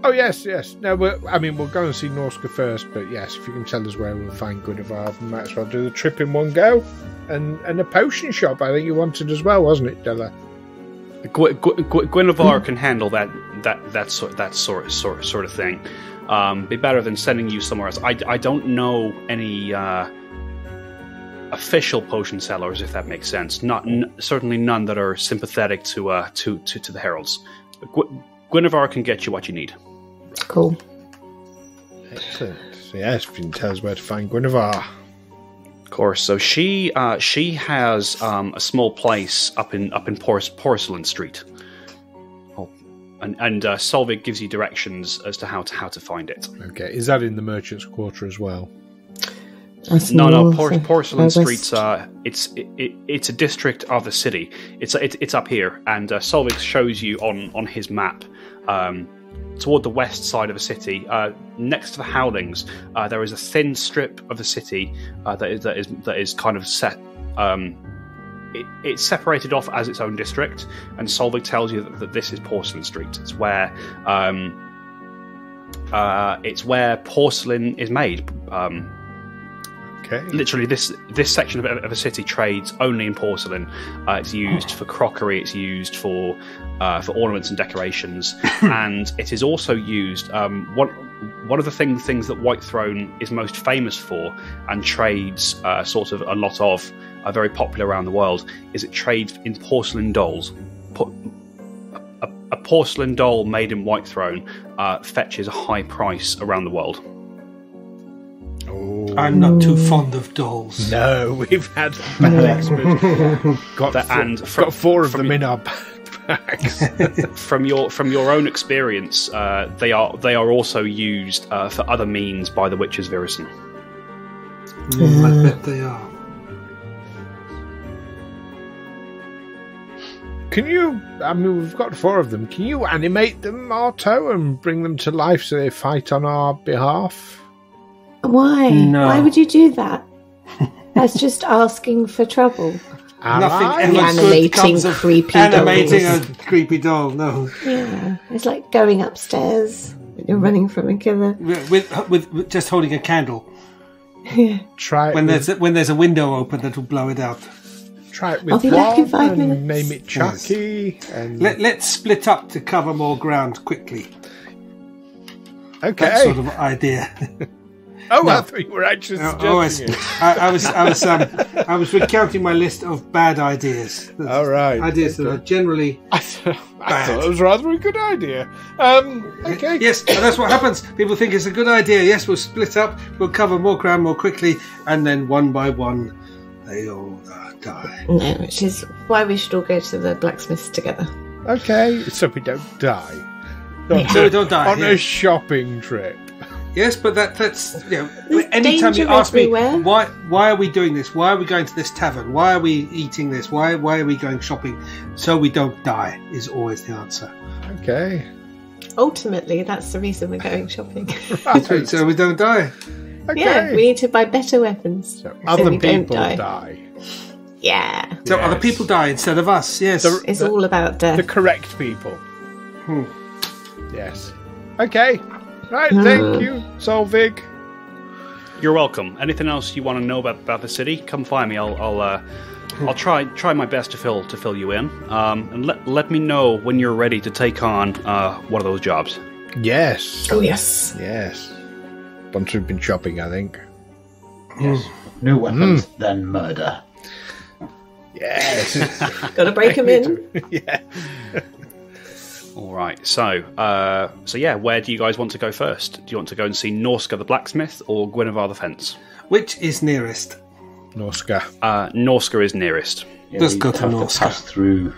Oh, yes. No, we'll go and see Norska first, but yes, if you can tell us where we'll find Guinevere, we might as well do the trip in one go. And a potion shop, I think you wanted as well, wasn't it, Della? Guinevere can handle that sort of thing. Be better than sending you somewhere else. I don't know any official potion sellers, if that makes sense. Certainly none that are sympathetic to the heralds. Guinevere can get you what you need. Cool. Excellent. So yes, if you can tell us where to find Guinevere. Of course. So she has a small place up in Porcelain Street. Oh, and Solvig gives you directions as to how to find it. Okay, is that in the Merchant's Quarter as well? No. Porcelain Street's it's a district of the city. It's up here, and Solvig shows you on his map. Toward the west side of the city, next to the Howlings, there is a thin strip of the city that is kind of set. It's separated off as its own district, and Solvig tells you that this is Porcelain Street. It's where porcelain is made. Okay. Literally, this section of a city trades only in porcelain. It's used for crockery. It's used for ornaments and decorations, and it is also used. One of the things that Whitethrone is most famous for, and trades sort of a lot of, are very popular around the world, is it trades in porcelain dolls. A porcelain doll made in Whitethrone fetches a high price around the world. Oh. I'm not too fond of dolls. No, we've had bags. Got four of them in our bags. From your own experience, they are also used for other means by the witches of Irison. I bet they are. Can you? I mean, we've got four of them. Can you animate them, Arto, and bring them to life so they fight on our behalf? Why? No. Why would you do that? That's just asking for trouble. Nothing ever Animating good comes of creepy animating dolls. a creepy doll. No. Yeah, it's like going upstairs when you're running from a killer. With just holding a candle. Try it When there's a window open that'll blow it out. Try it I'll with be back in one 5 and minutes. name it Chucky. And Let's split up to cover more ground quickly. okay. That sort of idea. Oh, No. I thought you were actually suggesting it. I was recounting my list of bad ideas. All right. Ideas that are generally I thought it was rather a good idea. Okay. yes, and that's what happens. People think it's a good idea. Yes, we'll split up. We'll cover more ground more quickly, and then one by one, they all die. No, which is why we should all go to the blacksmiths together. Okay. So we don't die. So we don't die. On a shopping trip. Yes, but that's There's anytime you danger ask me everywhere. why are we doing this? Why are we going to this tavern? Why are we eating this? Why are we going shopping? So we don't die is always the answer. Okay. Ultimately, that's the reason we're going shopping. Right. So we don't die. Okay. Yeah, we need to buy better weapons. So so other we don't people die. die. Yeah, So Yes. other people die instead of us. Yes. it's all about death. The correct people. Hmm. Yes. Okay. Right. Thank you, Solvig. You're welcome. Anything else you want to know about the city? Come find me. I'll try my best to fill you in. And let me know when you're ready to take on one of those jobs. Yes. Oh, yes. Yes. Once we've been shopping, I think. Yes. New weapons, then murder. Yes. Gotta break them in. Yeah. All right. So yeah, where do you guys want to go first? Do you want to go and see Norska the blacksmith or Guinevere the fence? Which is nearest? Norska. Norska is nearest. Yeah, Let's we go to have Norska. pass through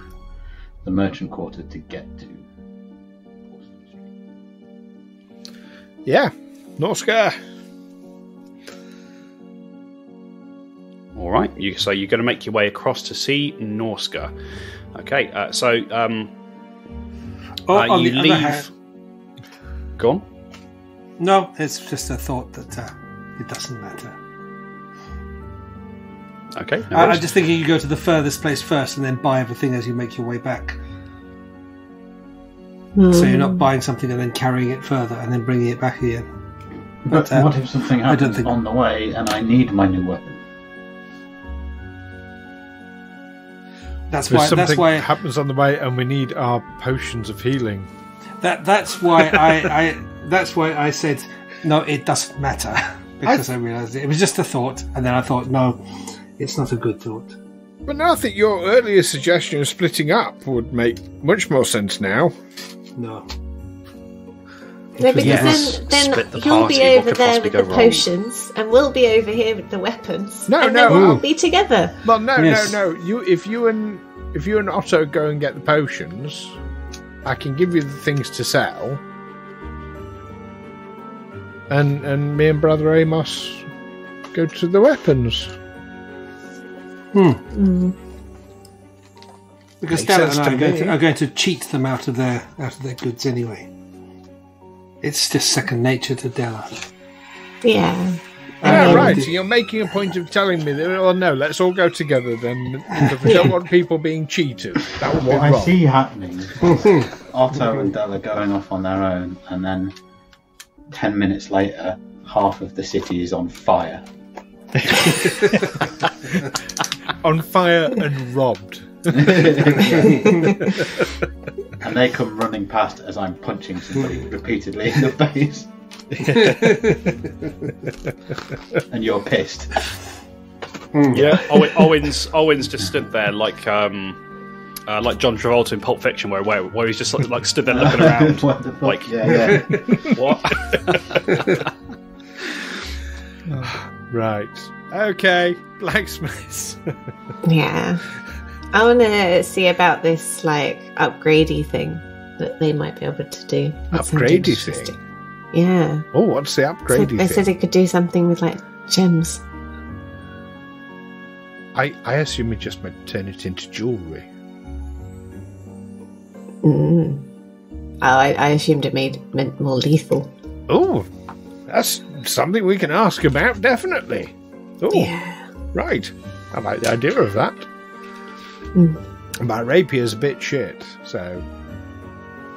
the merchant quarter to get to Porcelain Street. Yeah. Norska. All right. So you're going to make your way across to see Norska. Okay. On you the other leave. hand, Go on. no, it's just a thought that it doesn't matter. Okay. no I'm worries. just thinking you go to the furthest place first and then buy everything as you make your way back. So you're not buying something and then carrying it further and then bringing it back again. But But, what if something I don't happens think- on the way and I need my new weapon? That's If why. something That's why. happens on the way and we need our potions of healing. That's why I. That's why I said no. It doesn't matter because I realised it was just a thought, and then I thought no, it's not a good thought. But no, I think your earlier suggestion of splitting up would make much more sense now. No. No, because Yes. then Split the you'll party. be What over could there possibly with the go wrong? potions, and we'll be over here with the weapons. No, and no. then we'll all be together. Well, no, Yes. no. If you and Otto go and get the potions, I can give you the things to sell, and me and Brother Amos go to the weapons. Because Makes Della sense and I to me. are going to cheat them out of their goods anyway. It's just second nature to Della. Yeah. Yeah, right. So you're making a point of telling me that. Oh no, let's all go together then, because we don't want people being cheated. That would be What I wrong. see happening is Otto and Della going off on their own, and then 10 minutes later, half of the city is on fire. On fire and robbed. And they come running past as I'm punching somebody repeatedly in the face. And you're pissed. Yeah, Owen's just stood there like John Travolta in Pulp Fiction, where he's just like stood there looking around, What the fuck? like Yeah. what? Right. Okay. Blacksmiths. Yeah. I want to see about this, like, upgradey thing that they might be able to do. That sounds Upgradey interesting. thing? Yeah. Oh, what's the upgradey They said thing? it could do something with, like, gems. I assume it just might turn it into jewellery. I assumed it meant more lethal. Oh, that's something we can ask about, definitely. Oh, Yeah. right. I like the idea of that. My rapier's a bit shit, so...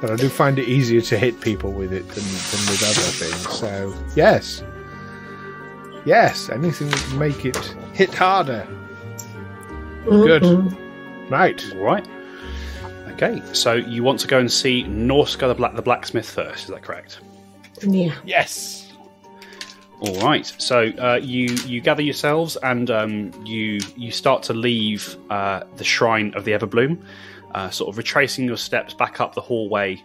But I do find it easier to hit people with it than with other things, so... Yes. Yes, anything that can make it hit harder. Good. Right. All right. Okay, so you want to go and see Norska the blacksmith first? Is that correct? Yeah. Yes. All right. So you gather yourselves and you start to leave the shrine of the Everbloom, sort of retracing your steps back up the hallway,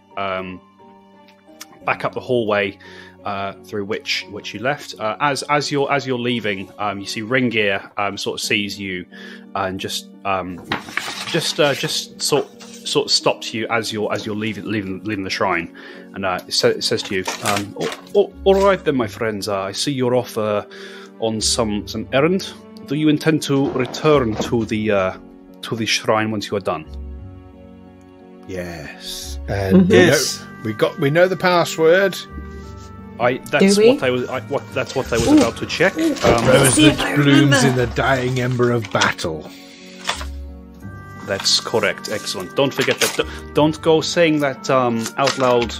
through which you left. As you're leaving, you see Ringgear sort of sees you and just sort of stops you as you're leaving the shrine, and it says to you, all right then, my friends. I see you're off on some errand. Do you intend to return to the shrine once you are done? Yes. And Yes. we know the password. That's what they was about to check. Rose see if that I blooms remember. in the dying ember of battle. That's correct. Excellent. Don't forget that. Don't go saying that out loud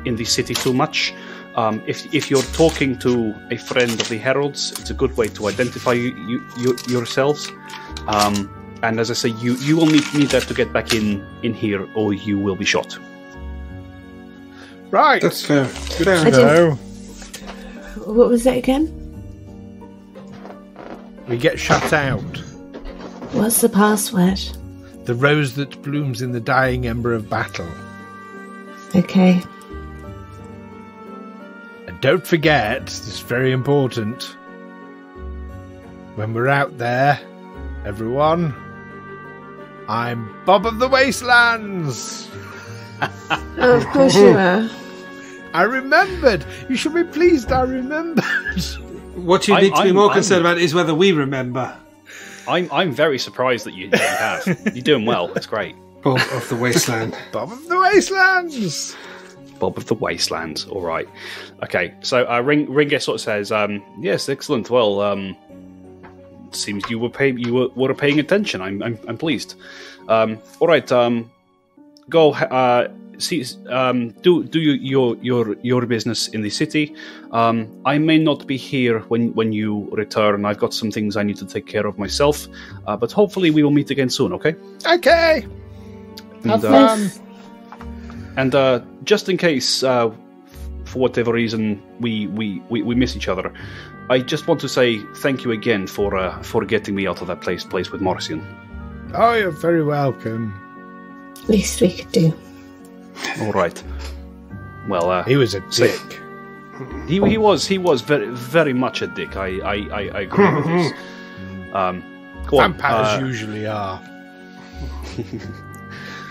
in the city too much. If you're talking to a friend of the Heralds, it's a good way to identify yourselves. And as I say, you will need that to get back in here, or you will be shot. Right. That's fair. Fair I enough. So What was it again? we get shut out. What's the password? The rose that blooms in the dying ember of battle. Okay. And don't forget, this is very important. When we're out there, everyone, I'm Bob of the Wastelands. Oh, of course you are. I remembered. You should be pleased I remembered. What you need to be more I'm- concerned about is whether we remember. I'm very surprised that you have. You're doing well. It's great. Bob of the Wasteland. Bob of the Wastelands. Bob of the Wasteland. All right. Okay. So Ringgear sort of says, "Yes, excellent. Well, seems you were paying attention. I'm pleased. All right. Go. See. Do your business in the city. I may not be here when you return. I've got some things I need to take care of myself. But hopefully we will meet again soon. Okay. Okay. Have And, fun. And just in case, for whatever reason, we miss each other, I just want to say thank you again for getting me out of that place with Morrison. Oh, you're very welcome. Least we could do. All right. Well, He was a dick. he was very very much a dick. I agree with this. Go on. Vampires usually are.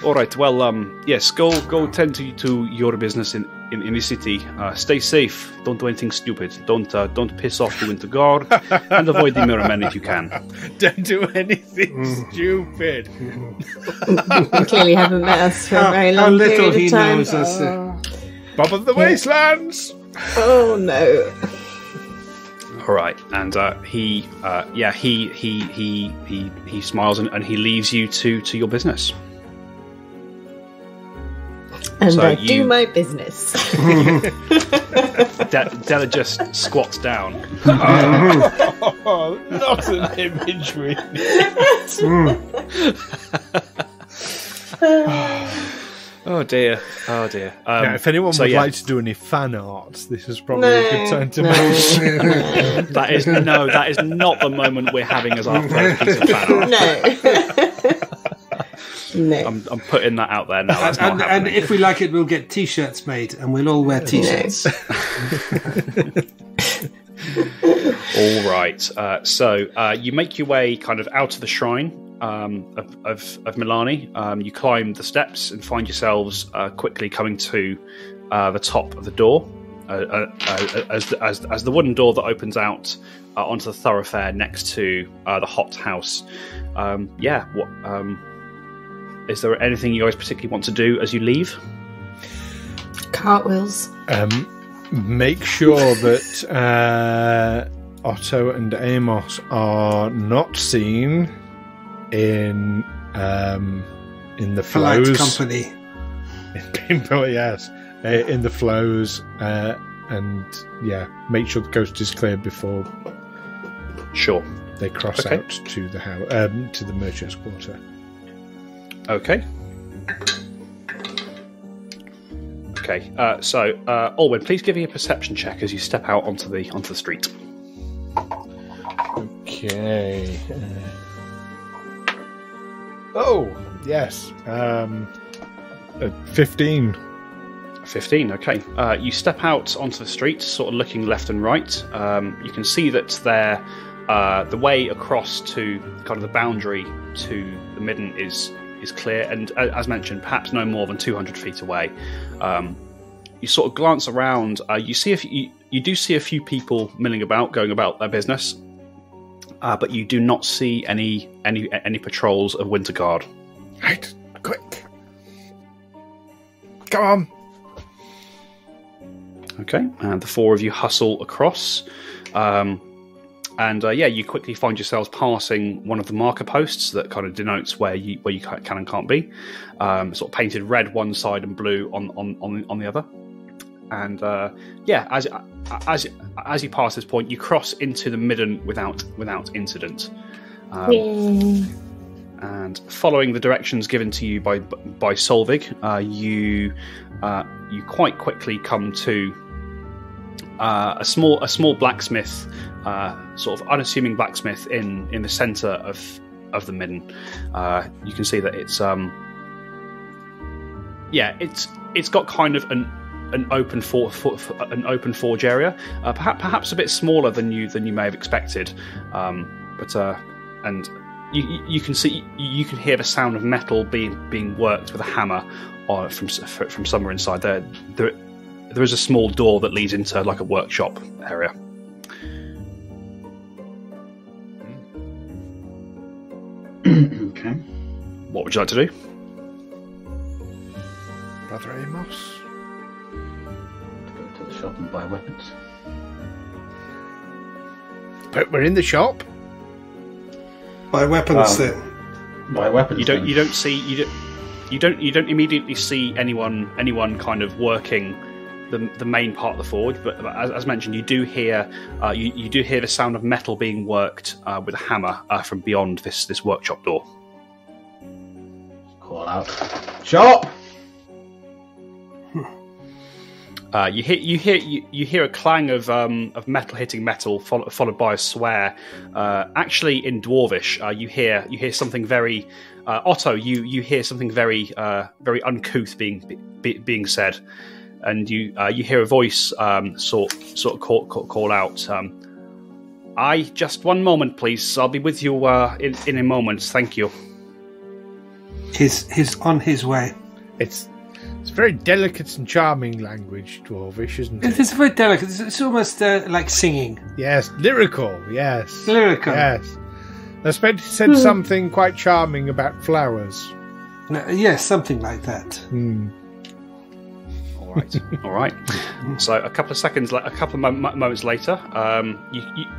All right. Well, yes. Go tend to your business in the city. Stay safe. Don't do anything stupid. Don't piss off the Winter Guard, and avoid the Mirrormen if you can. Don't do anything stupid. You clearly haven't met us for a very How long little period he of time. knows us. Bob of the Wastelands. Oh no. All right, and he smiles and he leaves you to your business. And So I do my business. Della just squats down. Oh, not an imagery. Oh dear. Oh dear. Now, if anyone would like to do any fan art, this is probably a good time to mention. That is not the moment we're having as our first piece of fan art. No. I'm putting that out there now. And if we like it, we'll get T-shirts made, and we'll all wear T-shirts. All right. So you make your way kind of out of the shrine of Milani. You climb the steps and find yourselves quickly coming to the top of the door, as the wooden door that opens out onto the thoroughfare next to the hot house. Is there anything you guys particularly want to do as you leave? Cartwheels. Make sure that Otto and Amos are not seen in the flows. Polite company. Yes, in the flows, and make sure the coast is clear before. Sure. They cross out to the house, to the merchant's quarter. Okay. Okay. So, Alwyn, please give me a perception check as you step out onto the street. Okay. Oh yes. 15. 15. Okay. You step out onto the street, sort of looking left and right. You can see that the way across to kind of the boundary to the midden is clear, and as mentioned, perhaps no more than 200 feet away. You sort of glance around. You do see a few people milling about, going about their business, but you do not see any patrols of Winter Guard. Right, quick, come on. Okay, and the four of you hustle across. You quickly find yourselves passing one of the marker posts that kind of denotes where you can and can't be. Sort of painted red one side and blue on the other. And as you pass this point, you cross into the midden without incident. And following the directions given to you by Solvig, you quite quickly come to a small blacksmith. Sort of unassuming blacksmith in the centre of the midden. You can see that it's got kind of an open forge area, perhaps a bit smaller than you may have expected, and you can hear the sound of metal being worked with a hammer from somewhere inside there. There is a small door that leads into like a workshop area. Okay. What would you like to do? Brother Amos? Go to the shop and buy weapons. But we're in the shop. Buy weapons then. Buy weapons. You don't immediately see anyone kind of working the main part of the forge, but as mentioned, you do hear the sound of metal being worked with a hammer from beyond this workshop door. Call out, shop. You hear a clang of metal hitting metal, followed by a swear. Actually, in Dwarvish, you hear something very Otto. You hear something very very uncouth being said. And you hear a voice sort of call out. Just one moment, please. I'll be with you in a moment. Thank you. He's on his way. It's very delicate and charming language, Dwarvish, isn't it? It's very delicate. It's almost like singing. Yes, lyrical. Yes, lyrical. Yes. I suppose he said something quite charming about flowers. Yes, something like that. All right. So a couple of moments later,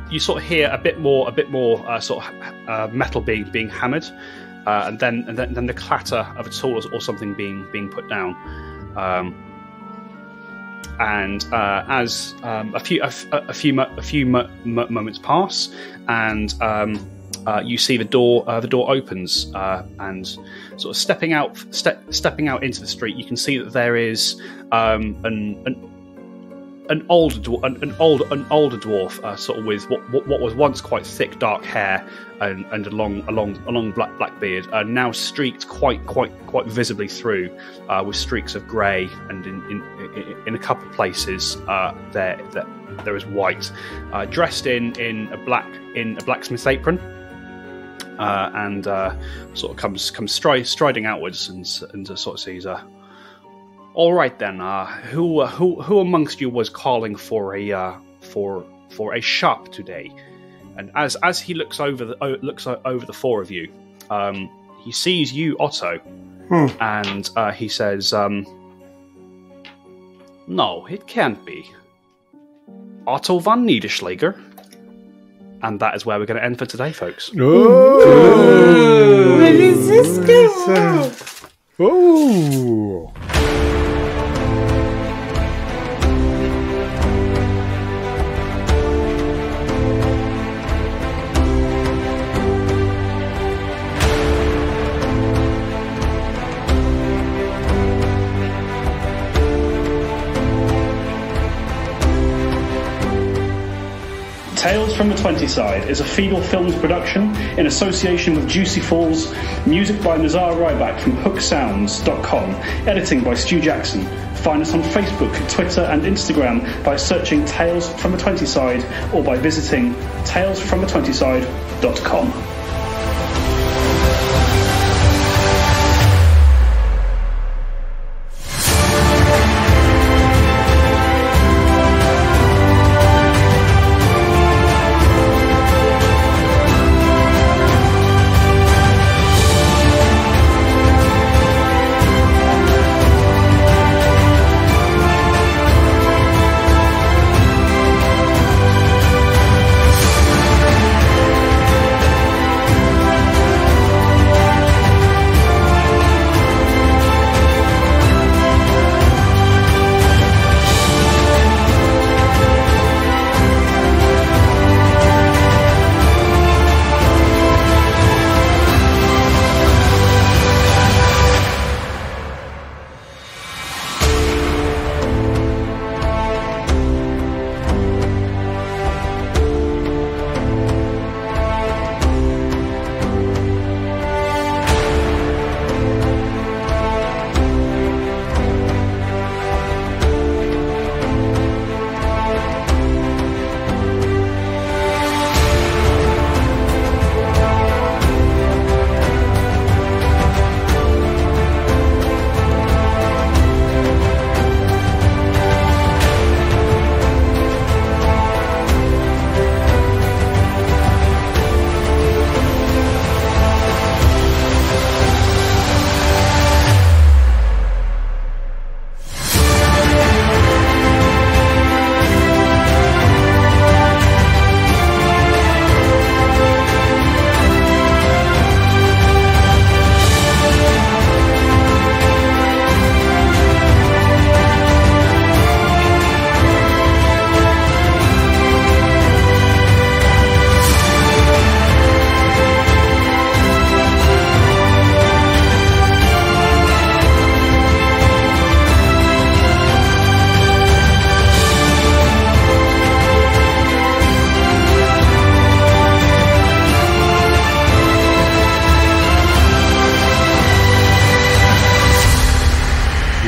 you sort of hear a bit more sort of metal being hammered, and then the clatter of a tool or something being put down. And as a few moments pass, and you see the door opens, and sort of stepping out into the street, you can see that there is an older dwarf, sort of with what was once quite thick dark hair and a long black beard, now streaked quite visibly through with streaks of grey, and in a couple of places there is white, dressed in a blacksmith's apron, and sort of comes striding outwards and sort of sees all right then. Who amongst you was calling for a shop today? And as he looks over the four of you, he sees you, Otto, and he says, "No, it can't be. Otto von Niederschläger." And that is where we're going to end for today, folks. Oh! Where is this going? Oh! Tales from the 20 Side is a Feeble Films production in association with Juicy Falls, music by Nazar Ryback from hooksounds.com, editing by Stu Jackson. Find us on Facebook, Twitter and Instagram by searching Tales from the 20 Side or by visiting talesfromthe20side.com.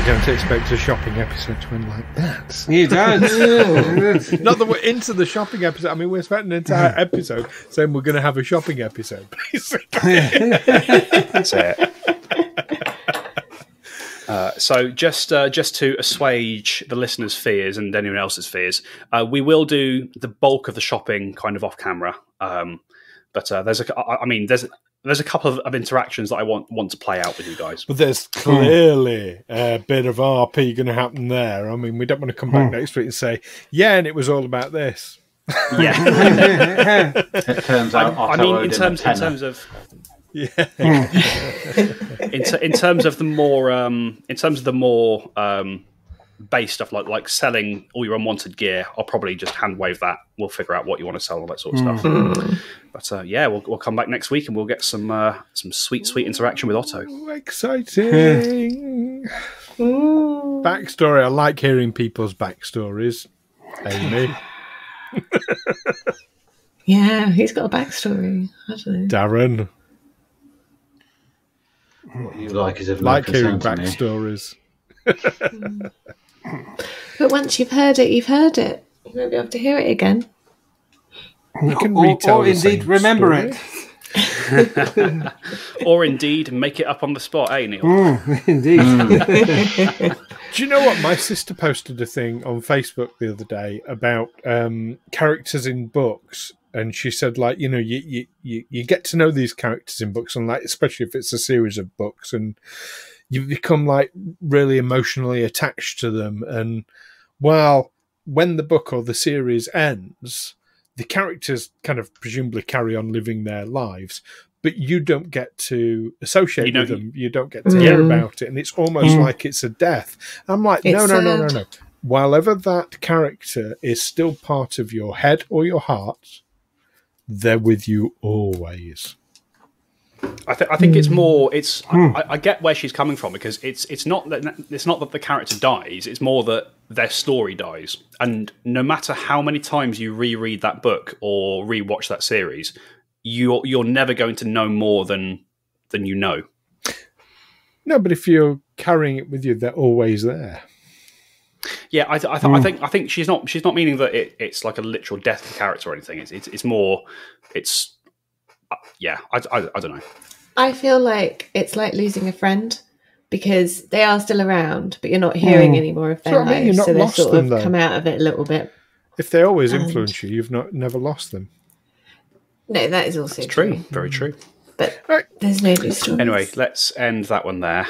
Don't expect a shopping episode to end like that. You don't. Not that we're into the shopping episode. I mean, we're spent an entire episode saying we're going to have a shopping episode, basically. That's it. So just to assuage the listeners' fears and anyone else's fears, we will do the bulk of the shopping kind of off camera. But there's a couple of interactions that I want to play out with you guys. But there's clearly a bit of RP going to happen there. I mean, we don't want to come back next week and say, yeah, and it was all about this. Yeah. It turns out I mean, in terms of Yeah. In terms of the more base stuff like selling all your unwanted gear, I'll probably just hand wave that. We'll figure out what you want to sell and all that sort of stuff. But yeah, we'll come back next week and we'll get some sweet interaction with Otto. Oh, exciting! Backstory. I like hearing people's backstories. Amy, Yeah, he's got a backstory. I don't know. Darren, What you like is if like hearing to me. backstories. But once you've heard it, you've heard it. You won't be able to hear it again. You can Or retell the indeed same remember story. it. Or indeed make it up on the spot, eh, Neil? Indeed. Do you know what? My sister posted a thing on Facebook the other day about characters in books, and she said, like, you know, you get to know these characters in books, and like, especially if it's a series of books, and you become like really emotionally attached to them. And well, when the book or the series ends, the characters kind of presumably carry on living their lives, but you don't get to associate with them. You don't get to hear about it. And it's almost like it's a death. I'm like, no. While ever that character is still part of your head or your heart, they're with you always. I think it's more. I get where she's coming from, because it's not that the character dies. It's more that their story dies, and no matter how many times you reread that book or rewatch that series, you're never going to know more than you know. No, but if you're carrying it with you, they're always there. Yeah, I think she's not meaning that it's like a literal death of the character or anything. It's more. Yeah, I don't know. I feel like it's like losing a friend, because they are still around, but you're not hearing any more of their So, I mean, you're lives, not so they lost sort them, of though. come out of it a little bit. If they always influence you, you've never lost them. No, that is also It's true. Very true. But there's no new stories. Anyway, let's end that one there.